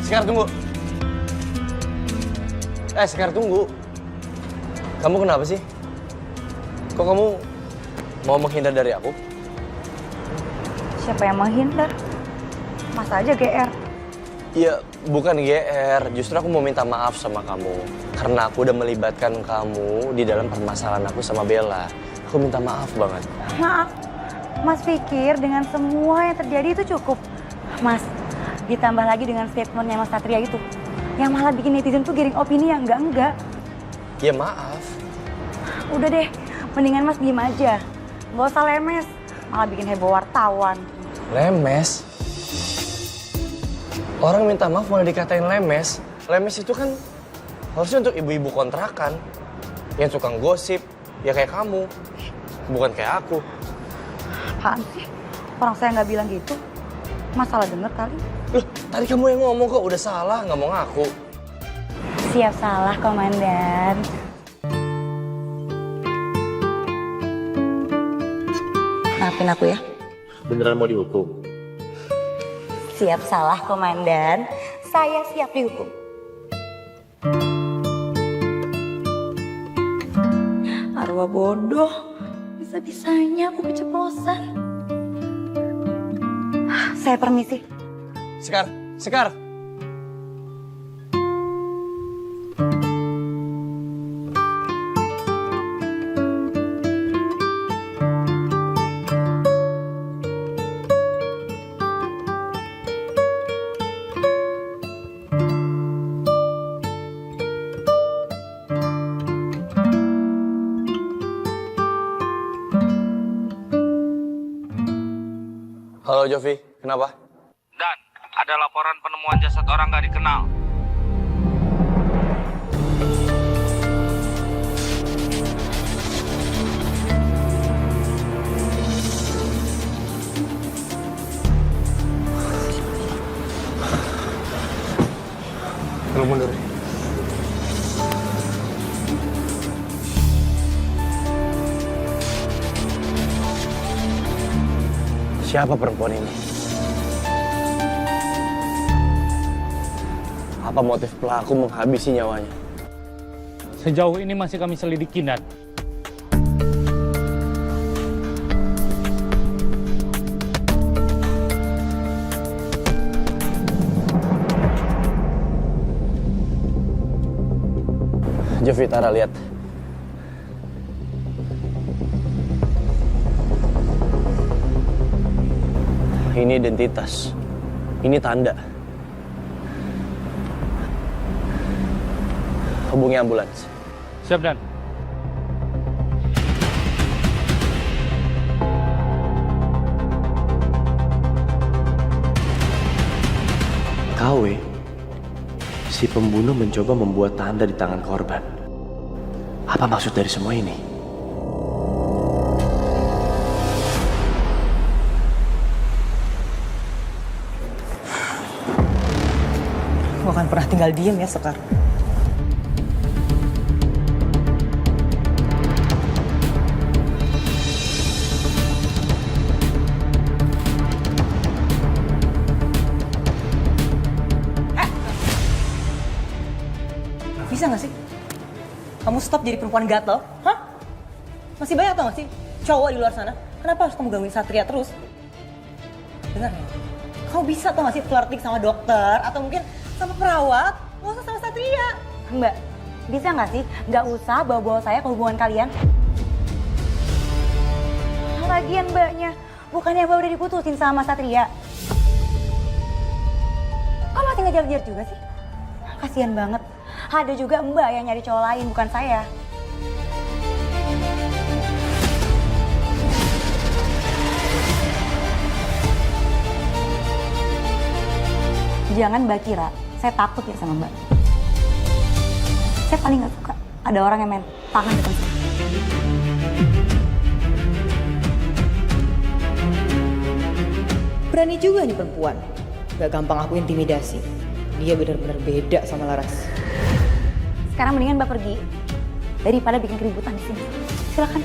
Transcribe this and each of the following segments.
Sekar, tunggu. Sekar, tunggu. Kamu kenapa sih? Kok kamu mau menghindar dari aku? Siapa yang menghindar? Mas aja GR. Iya, bukan GR. Justru aku mau minta maaf sama kamu. Karena aku udah melibatkan kamu di dalam permasalahan aku sama Bella. Aku minta maaf banget. Maaf, Mas pikir dengan semua yang terjadi itu cukup? Mas, ditambah lagi dengan statementnya Mas Satria itu. Yang malah bikin netizen tuh giring opini yang enggak. Ya maaf. Udah deh, mendingan Mas diem aja. Nggak usah lemes, malah bikin heboh wartawan. Lemes? Orang minta maaf malah dikatain lemes. Lemes itu kan harusnya untuk ibu-ibu kontrakan. Yang suka gosip, ya kayak kamu. Bukan kayak aku. Apaan sih? Orang saya nggak bilang gitu. Mas salah denger kali. Loh, tadi kamu yang ngomong kok udah salah, nggak mau ngaku. Siap salah, Komandan. Maafin aku ya. Beneran mau dihukum? Siap salah, Komandan. Saya siap dihukum. Arwah bodoh. Bisa-bisanya aku keceplosan. Saya permisi. Sekar. Halo Jovi, kenapa? Dan ada laporan penemuan jasad orang gak dikenal. Lu mundur. Siapa perempuan ini? Apa motif pelaku menghabisi nyawanya? Sejauh ini masih kami selidiki, Dan. Jovi, Tara, lihat. Ini identitas. Ini tanda. Hubungi ambulans. Siap, Dan. KW, si pembunuh mencoba membuat tanda di tangan korban. Apa maksud dari semua ini? Gue akan pernah tinggal diem ya, Sekar. Bisa gak sih? Kamu stop jadi perempuan gatel? Hah? Masih banyak tau gak sih cowok di luar sana? Kenapa harus kamu gangguin Satria terus? Dengar ya? Kamu bisa tau gak sih flirting sama dokter atau mungkin sama perawat? Gak usah sama Satria. Mbak, bisa nggak sih nggak usah bawa-bawa saya ke hubungan kalian? Lagian mbaknya, bukannya mbak udah diputusin sama Satria? Kok masih ngejar-ngejar juga sih? Kasian banget. Ada juga mbak yang nyari cowok lain, bukan saya. Jangan mbak kira saya takut ya sama mbak. Saya paling gak suka ada orang yang main tangan depan saya. Berani juga nih perempuan. Gak gampang aku intimidasi. Dia benar-benar beda sama Laras. Sekarang mendingan mbak pergi daripada bikin keributan di sini. Silakan.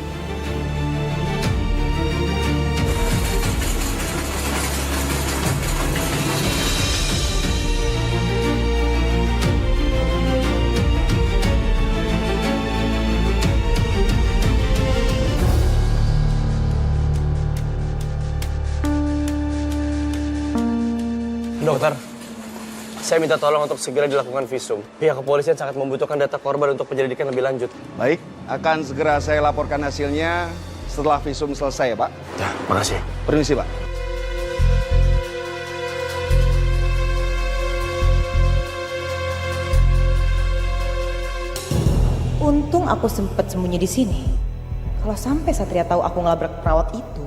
Dokter, saya minta tolong untuk segera dilakukan visum. Pihak kepolisian sangat membutuhkan data korban untuk penyelidikan lebih lanjut. Baik, akan segera saya laporkan hasilnya setelah visum selesai ya Pak. Ya, makasih. Permisi Pak. Untung aku sempet sembunyi di sini. Kalau sampai Satria tahu aku ngelabrak perawat itu,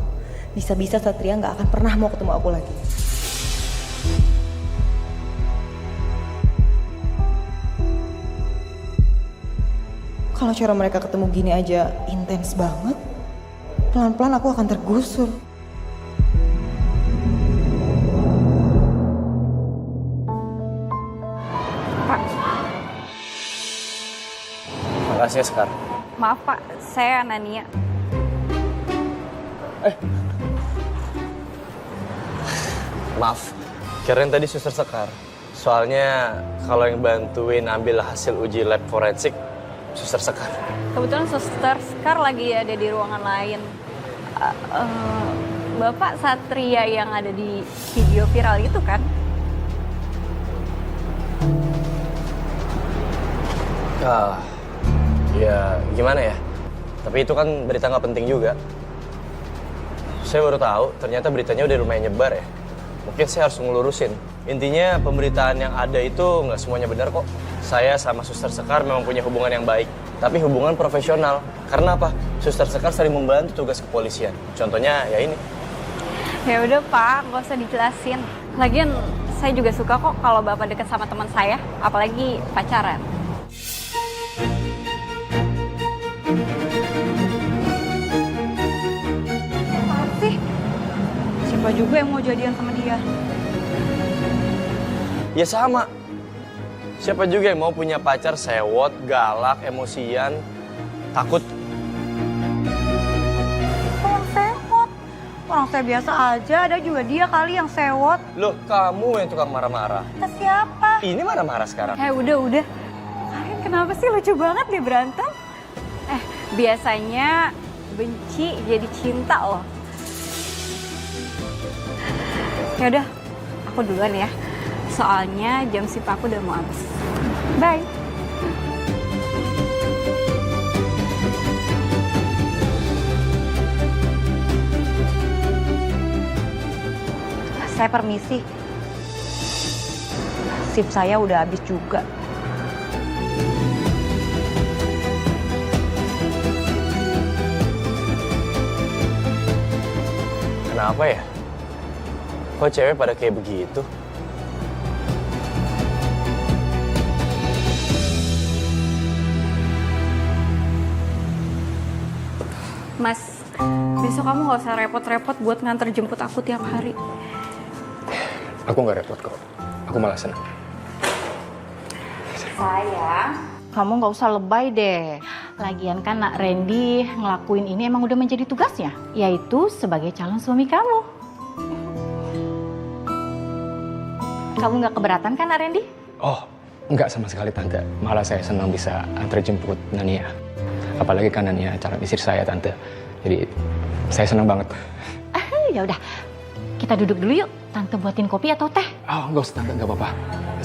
bisa-bisa Satria nggak akan pernah mau ketemu aku lagi. Kalau cara mereka ketemu gini aja intens banget, pelan-pelan aku akan tergusur. Makasih ya, Sekar. Maaf Pak, saya Nania. Maaf, kirain tadi Suster Sekar. Soalnya kalau yang bantuin ambil hasil uji lab forensik, Suster Sekar. Kebetulan Suster Sekar lagi ada di ruangan lain. Bapak Satria yang ada di video viral itu kan? Ya gimana ya? Tapi itu kan berita nggak penting juga. Saya baru tahu ternyata beritanya udah lumayan nyebar ya. Mungkin saya harus ngelurusin. Intinya pemberitaan yang ada itu nggak semuanya benar kok. Saya sama Suster Sekar memang punya hubungan yang baik. Tapi hubungan profesional. Karena apa? Suster Sekar sering membantu tugas kepolisian. Contohnya ya ini. Ya udah Pak, nggak usah dijelasin. Lagian saya juga suka kok kalau Bapak dekat sama teman saya, apalagi pacaran. Apaan sih? Siapa juga yang mau jadian sama dia? Ya sama. Siapa juga yang mau punya pacar sewot, galak, emosian, takut. Kok yang sewot? Orang saya biasa aja, ada juga dia kali yang sewot. Loh, kamu yang tukang marah-marah. Kita siapa? Ini marah-marah sekarang. Udah. Kalian kenapa sih lucu banget deh berantem? Biasanya benci jadi cinta loh. Ya udah, aku duluan ya. Soalnya jam shift aku udah mau habis. Bye. Saya permisi. Shift saya udah habis juga. Kenapa ya? Kok cewek pada kayak begitu? Mas, besok kamu gak usah repot-repot buat nganter jemput aku tiap hari. Aku nggak repot kok. Aku malah senang. Sayang, kamu nggak usah lebay deh. Lagian kan Nak Randy ngelakuin ini emang udah menjadi tugasnya, yaitu sebagai calon suami kamu. Kamu nggak keberatan kan Nak Randy? Oh, nggak sama sekali Tante. Malah saya senang bisa antar jemput Nania. Apalagi kan Nania calon istri saya Tante. Jadi saya senang banget. Ya udah, kita duduk dulu yuk. Tante buatin kopi atau teh? Oh, nggak usah Tante, nggak apa-apa.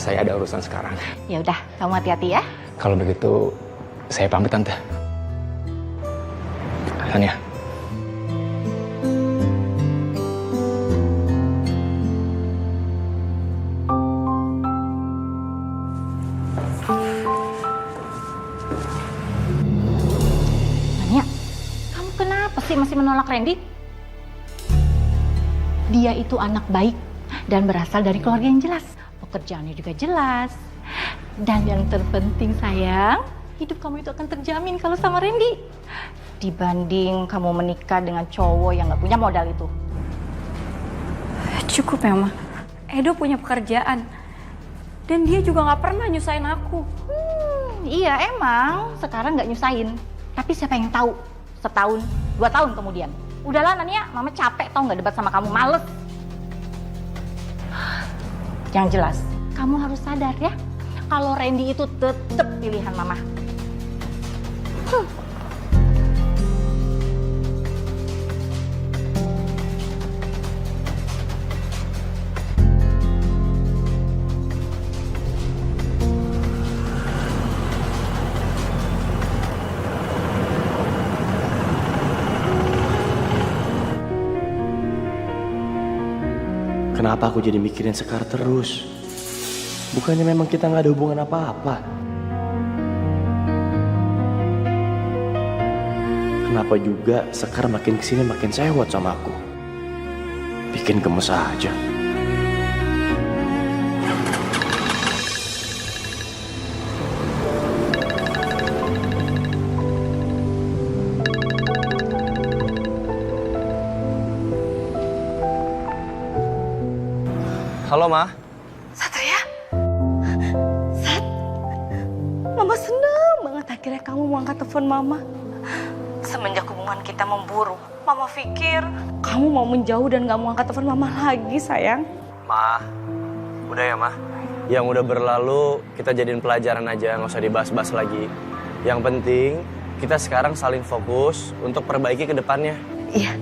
Saya ada urusan sekarang. Ya udah, kamu hati-hati ya. Kalau begitu, saya pamit Tante. Nania. Nanya, kamu kenapa sih masih menolak Randy? Dia itu anak baik dan berasal dari keluarga yang jelas. Pekerjaannya juga jelas. Dan yang terpenting sayang, hidup kamu itu akan terjamin kalau sama Randy. Dibanding kamu menikah dengan cowok yang gak punya modal itu. Cukup ya, Ma. Edo punya pekerjaan. Dan dia juga gak pernah nyusahin aku. Iya emang, sekarang gak nyusahin. Tapi siapa yang tahu setahun, 2 tahun kemudian. Udahlah Nania, Mama capek tau gak debat sama kamu, males. Yang jelas, kamu harus sadar ya, kalau Randy itu tetap pilihan Mama. Kenapa aku jadi mikirin Sekar terus? Bukannya memang kita nggak ada hubungan apa-apa. Kenapa juga Sekar makin kesini makin sewot sama aku? Bikin gemes aja. Halo, Ma. Satria? Sat? Mama seneng banget akhirnya kamu mau angkat telepon Mama. Semenjak hubungan kita memburuk, Mama pikir kamu mau menjauh dan gak mau angkat telepon Mama lagi, sayang. Ma, udah ya, Ma. Yang udah berlalu, kita jadiin pelajaran aja, nggak usah dibahas-bahas lagi. Yang penting, kita sekarang saling fokus untuk perbaiki ke depannya. Iya,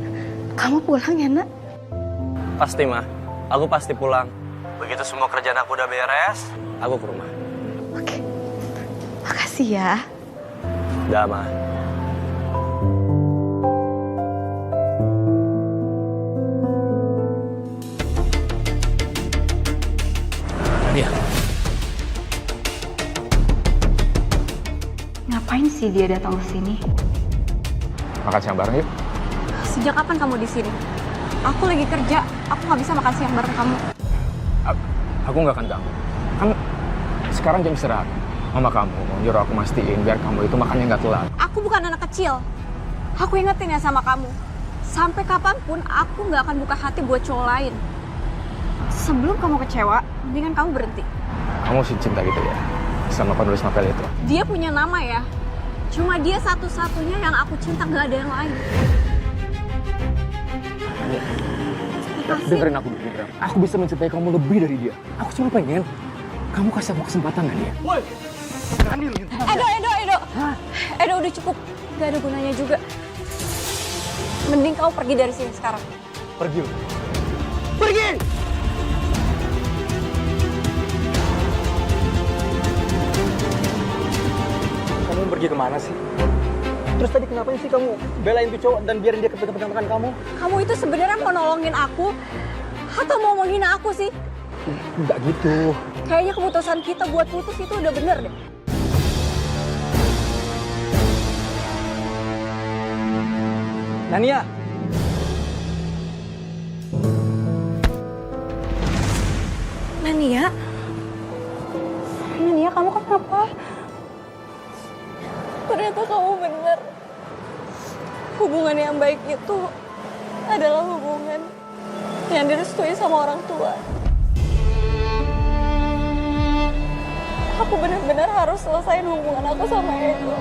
kamu pulang ya, Nak? Pasti, Ma. Aku pasti pulang. Begitu semua kerjaan aku udah beres, aku ke rumah. Oke, makasih ya. Udah, Ma. Iya. Ngapain sih dia datang ke sini? Makan siang bareng yuk. Sejak kapan kamu di sini? Aku lagi kerja, aku nggak bisa makan siang bareng kamu. Aku nggak akan ganggu. Kan sekarang jam istirahat. Mama kamu mau nyuruh aku mastiin biar kamu itu makannya nggak telat. Aku bukan anak kecil. Aku ingetin ya sama kamu. Sampai kapanpun aku nggak akan buka hati buat cowok lain. Sebelum kamu kecewa, mendingan kamu berhenti. Kamu sih cinta gitu ya sama penulis novel itu. Dia punya nama ya. Cuma dia satu-satunya yang aku cinta, nggak ada yang lain. Dengerin aku dulu. Aku bisa mencintai kamu lebih dari dia. Aku cuma pengen kamu kasih aku kesempatan gak dia? Woi, Edo. Edo udah cukup. Gak ada gunanya juga. Mending kamu pergi dari sini sekarang. Pergi. pergi! Kamu pergi kemana sih? Terus tadi kenapa sih kamu belain tuh cowok dan biarin dia kepegang makan kamu? Kamu itu sebenarnya mau nolongin aku atau mau menghina aku sih? Enggak gitu. Kayaknya keputusan kita buat putus itu udah bener deh. Nania. Nania, kamu kenapa? Ternyata kamu bener. Hubungan yang baik itu adalah hubungan yang direstui sama orang tua. Aku benar-benar harus selesaiin hubungan aku sama Edo.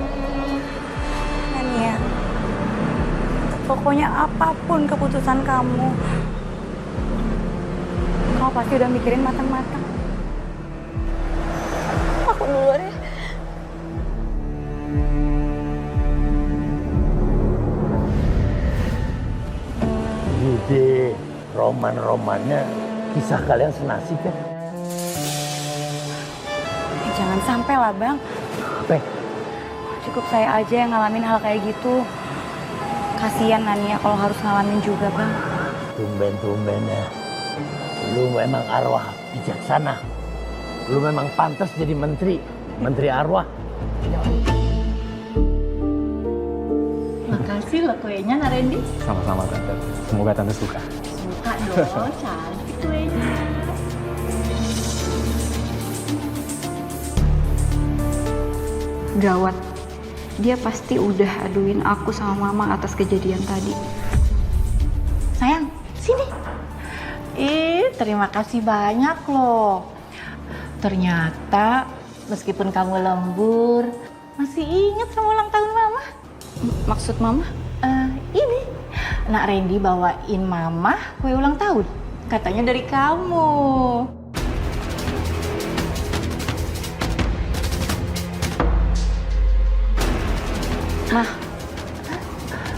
Nania, pokoknya apapun keputusan kamu, kamu pasti udah mikirin matang-matang. Aku duluan ya. Ide roman-romannya kisah kalian senasib kan? Jangan sampai lah Bang. Apa? Cukup saya aja yang ngalamin hal kayak gitu. Kasian Nania kalau harus ngalamin juga Bang. Tumben-tumben ya. Lu memang arwah bijaksana. Lu memang pantas jadi menteri arwah. Makasih loh kuenya, Narendi. Sama-sama Tante. Semoga Tante suka. Suka dong, cantik kuenya. Gawat. Dia pasti udah aduin aku sama Mama atas kejadian tadi. Sayang, sini. Terima kasih banyak loh. Ternyata meskipun kamu lembur, masih ingat sama ulang tahun Mama. Maksud Mama? Ini, Nak Randy bawain Mama kue ulang tahun. Katanya dari kamu. Mah,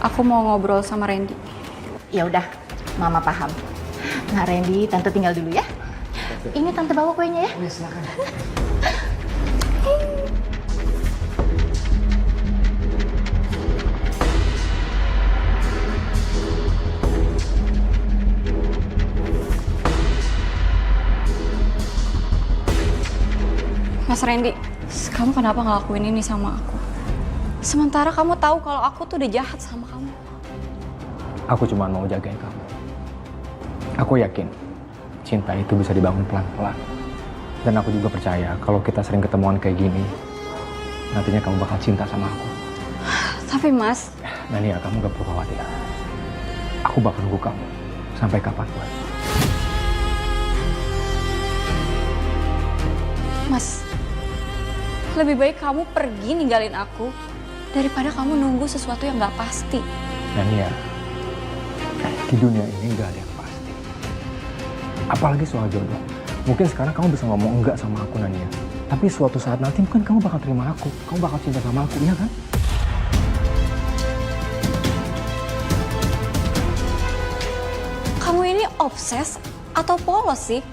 aku mau ngobrol sama Randy. Ya udah, Mama paham. Nak Randy, Tante tinggal dulu ya. Ini Tante bawa kuenya ya. Silakan. Mas Randy, kamu kenapa ngelakuin ini sama aku? Sementara kamu tahu kalau aku tuh udah jahat sama kamu. Aku cuma mau jagain kamu. Aku yakin cinta itu bisa dibangun pelan-pelan. Dan aku juga percaya kalau kita sering ketemuan kayak gini, nantinya kamu bakal cinta sama aku. Tapi Mas... Nania, kamu gak perlu khawatir. Aku bakal nunggu kamu sampai kapanpun. Mas, lebih baik kamu pergi ninggalin aku daripada kamu nunggu sesuatu yang gak pasti. Nania, di dunia ini gak ada yang pasti. Apalagi soal jodoh. Mungkin sekarang kamu bisa ngomong enggak sama aku, Nania. Tapi suatu saat nanti mungkin kamu bakal terima aku. Kamu bakal cinta sama aku, iya kan? Kamu ini obses atau polos sih?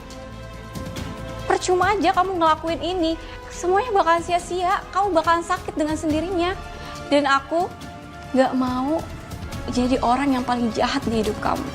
Percuma aja kamu ngelakuin ini. Semuanya bakalan sia-sia. Kamu bakalan sakit dengan sendirinya. Dan aku gak mau jadi orang yang paling jahat di hidup kamu.